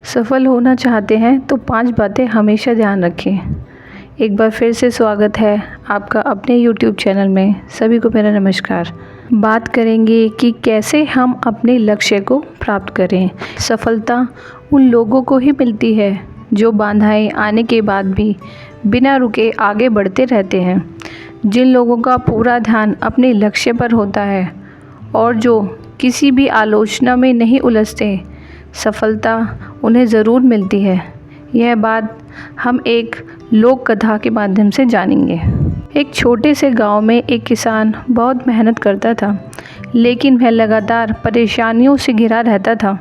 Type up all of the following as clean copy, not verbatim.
सफल होना चाहते हैं तो 5 बातें हमेशा ध्यान रखें। एक बार फिर से स्वागत है आपका अपने YouTube चैनल में। सभी को मेरा नमस्कार। बात करेंगे कि कैसे हम अपने लक्ष्य को प्राप्त करें। सफलता उन लोगों को ही मिलती है जो बाधाएं आने के बाद भी बिना रुके आगे बढ़ते रहते हैं। जिन लोगों का पूरा ध्यान अपने लक्ष्य पर होता है और जो किसी भी आलोचना में नहीं उलझते, सफलता उन्हें ज़रूर मिलती है। यह बात हम एक लोक कथा के माध्यम से जानेंगे। एक छोटे से गांव में एक किसान बहुत मेहनत करता था, लेकिन वह लगातार परेशानियों से घिरा रहता था।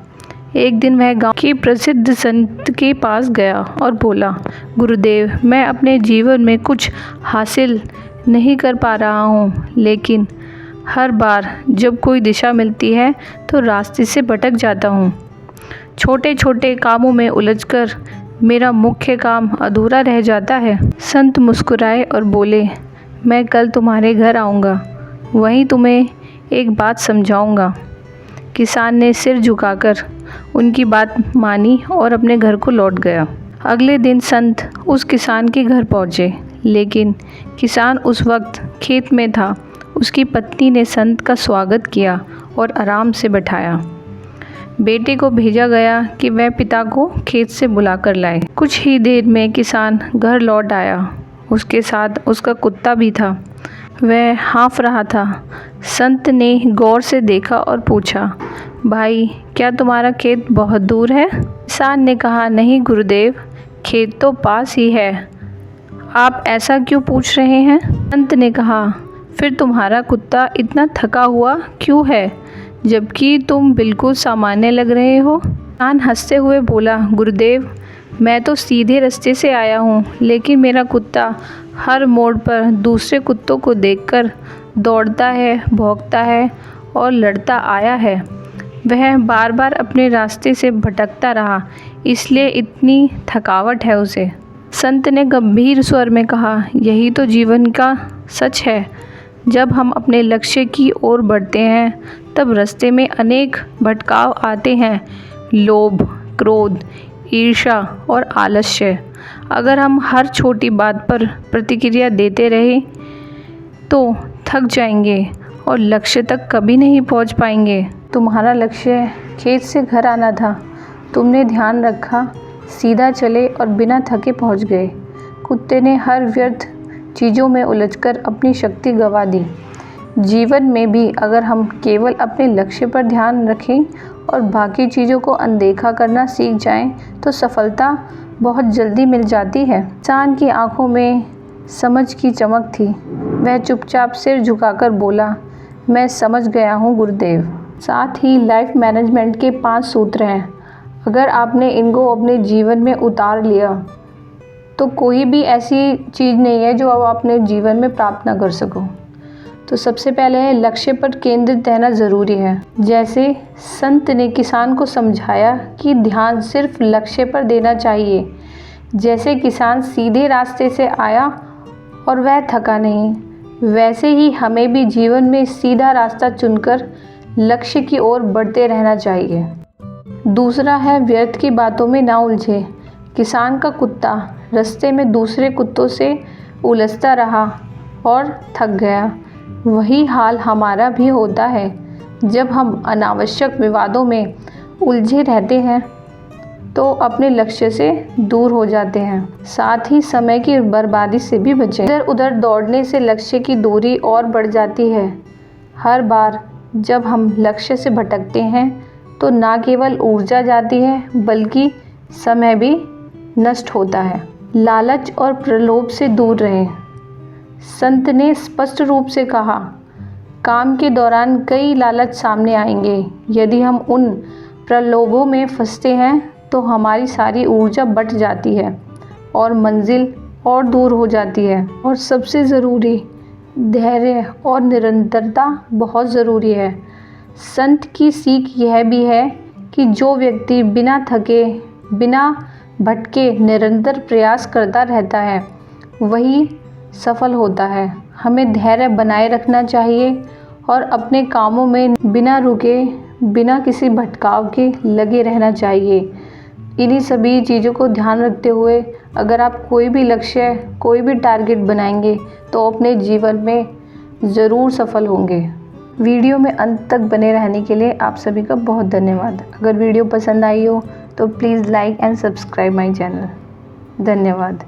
एक दिन वह गांव के प्रसिद्ध संत के पास गया और बोला, गुरुदेव, मैं अपने जीवन में कुछ हासिल नहीं कर पा रहा हूँ, लेकिन हर बार जब कोई दिशा मिलती है तो रास्ते से भटक जाता हूँ। छोटे छोटे कामों में उलझकर मेरा मुख्य काम अधूरा रह जाता है। संत मुस्कुराए और बोले, मैं कल तुम्हारे घर आऊँगा, वहीं तुम्हें एक बात समझाऊँगा। किसान ने सिर झुकाकर उनकी बात मानी और अपने घर को लौट गया। अगले दिन संत उस किसान के घर पहुँचे, लेकिन किसान उस वक्त खेत में था। उसकी पत्नी ने संत का स्वागत किया और आराम से बैठाया। बेटे को भेजा गया कि वह पिता को खेत से बुलाकर लाए। कुछ ही देर में किसान घर लौट आया। उसके साथ उसका कुत्ता भी था। वह हाँफ रहा था। संत ने गौर से देखा और पूछा, भाई, क्या तुम्हारा खेत बहुत दूर है? किसान ने कहा, नहीं गुरुदेव, खेत तो पास ही है। आप ऐसा क्यों पूछ रहे हैं? संत ने कहा, फिर तुम्हारा कुत्ता इतना थका हुआ क्यों है, जबकि तुम बिल्कुल सामान्य लग रहे हो? किसान हंसते हुए बोला, गुरुदेव, मैं तो सीधे रास्ते से आया हूँ, लेकिन मेरा कुत्ता हर मोड़ पर दूसरे कुत्तों को देखकर दौड़ता है, भौंकता है और लड़ता आया है। वह बार बार अपने रास्ते से भटकता रहा, इसलिए इतनी थकावट है उसे। संत ने गंभीर स्वर में कहा, यही तो जीवन का सच है। जब हम अपने लक्ष्य की ओर बढ़ते हैं तब रास्ते में अनेक भटकाव आते हैं, लोभ, क्रोध, ईर्ष्या और आलस्य। अगर हम हर छोटी बात पर प्रतिक्रिया देते रहे तो थक जाएंगे और लक्ष्य तक कभी नहीं पहुंच पाएंगे। तुम्हारा लक्ष्य खेत से घर आना था, तुमने ध्यान रखा, सीधा चले और बिना थके पहुंच गए। कुत्ते ने हर व्यर्थ चीज़ों में उलझकर अपनी शक्ति गंवा दी। जीवन में भी अगर हम केवल अपने लक्ष्य पर ध्यान रखें और बाकी चीज़ों को अनदेखा करना सीख जाएं, तो सफलता बहुत जल्दी मिल जाती है। किसान की आंखों में समझ की चमक थी। वह चुपचाप सिर झुकाकर बोला, मैं समझ गया हूँ गुरुदेव। साथ ही लाइफ मैनेजमेंट के 5 सूत्र हैं। अगर आपने इनको अपने जीवन में उतार लिया तो कोई भी ऐसी चीज़ नहीं है जो आप अपने जीवन में प्राप्त ना कर सको। तो सबसे पहले है, लक्ष्य पर केंद्रित रहना ज़रूरी है। जैसे संत ने किसान को समझाया कि ध्यान सिर्फ लक्ष्य पर देना चाहिए। जैसे किसान सीधे रास्ते से आया और वह थका नहीं, वैसे ही हमें भी जीवन में सीधा रास्ता चुनकर लक्ष्य की ओर बढ़ते रहना चाहिए। दूसरा है, व्यर्थ की बातों में ना उलझे। किसान का कुत्ता रास्ते में दूसरे कुत्तों से उलझता रहा और थक गया। वही हाल हमारा भी होता है। जब हम अनावश्यक विवादों में उलझे रहते हैं तो अपने लक्ष्य से दूर हो जाते हैं। साथ ही समय की बर्बादी से भी बचें। इधर उधर दौड़ने से लक्ष्य की दूरी और बढ़ जाती है। हर बार जब हम लक्ष्य से भटकते हैं तो ना केवल ऊर्जा जाती है, बल्कि समय भी नष्ट होता है। लालच और प्रलोभ से दूर रहें। संत ने स्पष्ट रूप से कहा, काम के दौरान कई लालच सामने आएंगे। यदि हम उन प्रलोभों में फंसते हैं तो हमारी सारी ऊर्जा बट जाती है और मंजिल और दूर हो जाती है। और सबसे ज़रूरी, धैर्य और निरंतरता बहुत ज़रूरी है। संत की सीख यह भी है कि जो व्यक्ति बिना थके, बिना भटके निरंतर प्रयास करता रहता है, वही सफल होता है। हमें धैर्य बनाए रखना चाहिए और अपने कामों में बिना रुके, बिना किसी भटकाव के लगे रहना चाहिए। इन्हीं सभी चीज़ों को ध्यान रखते हुए अगर आप कोई भी लक्ष्य, कोई भी टारगेट बनाएंगे तो अपने जीवन में ज़रूर सफल होंगे। वीडियो में अंत तक बने रहने के लिए आप सभी का बहुत धन्यवाद। अगर वीडियो पसंद आई हो तो please like and subscribe my channel. धन्यवाद।